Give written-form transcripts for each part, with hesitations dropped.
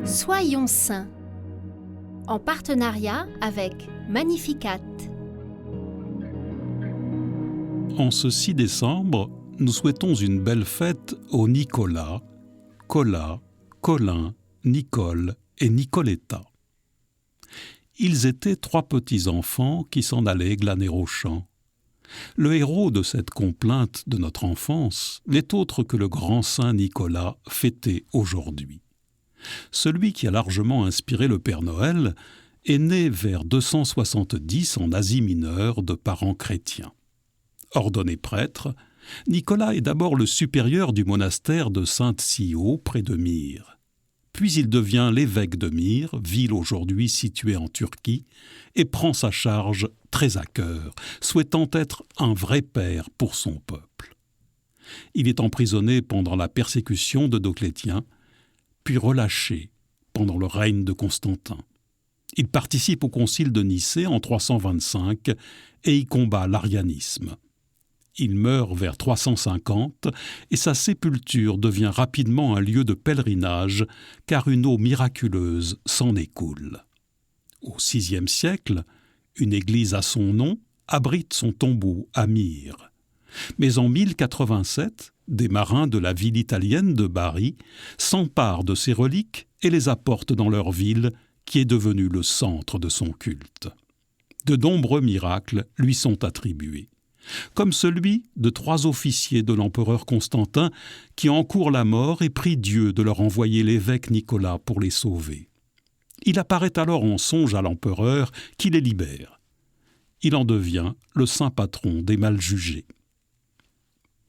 Soyons saints, en partenariat avec Magnificat. En ce 6 décembre, nous souhaitons une belle fête aux Nicolas, Colas, Colin, Nicole et Nicoletta. Ils étaient 3 petits-enfants qui s'en allaient glaner au champ. Le héros de cette complainte de notre enfance n'est autre que le grand saint Nicolas fêté aujourd'hui. Celui qui a largement inspiré le Père Noël est né vers 270 en Asie mineure de parents chrétiens. Ordonné prêtre, Nicolas est d'abord le supérieur du monastère de Sainte-Sio près de Myre. Puis il devient l'évêque de Myre, ville aujourd'hui située en Turquie, et prend sa charge très à cœur, souhaitant être un vrai père pour son peuple. Il est emprisonné pendant la persécution de Dioclétien, puis relâché pendant le règne de Constantin. Il participe au concile de Nicée en 325 et y combat l'arianisme. Il meurt vers 350 et sa sépulture devient rapidement un lieu de pèlerinage car une eau miraculeuse s'en écoule. Au VIe siècle, une église à son nom abrite son tombeau à Myre. Mais en 1087, des marins de la ville italienne de Bari s'emparent de ces reliques et les apportent dans leur ville qui est devenue le centre de son culte. De nombreux miracles lui sont attribués, comme celui de 3 officiers de l'empereur Constantin qui encourent la mort et prient Dieu de leur envoyer l'évêque Nicolas pour les sauver. Il apparaît alors en songe à l'empereur qui les libère. Il en devient le saint patron des mal jugés.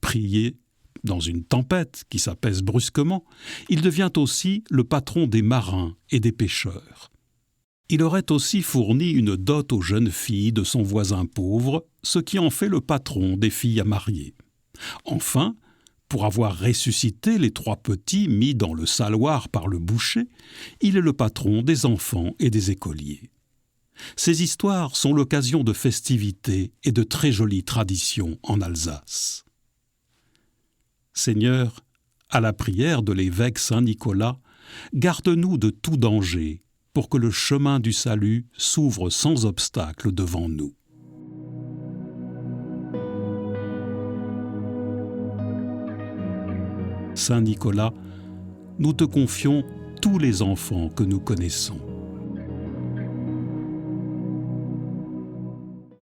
Prié dans une tempête qui s'apaise brusquement, il devient aussi le patron des marins et des pêcheurs. Il aurait aussi fourni une dot aux jeunes filles de son voisin pauvre, ce qui en fait le patron des filles à marier. Enfin, pour avoir ressuscité les 3 petits mis dans le saloir par le boucher, il est le patron des enfants et des écoliers. Ces histoires sont l'occasion de festivités et de très jolies traditions en Alsace. Seigneur, à la prière de l'évêque Saint Nicolas, garde-nous de tout danger, pour que le chemin du salut s'ouvre sans obstacle devant nous. Saint Nicolas, nous te confions tous les enfants que nous connaissons.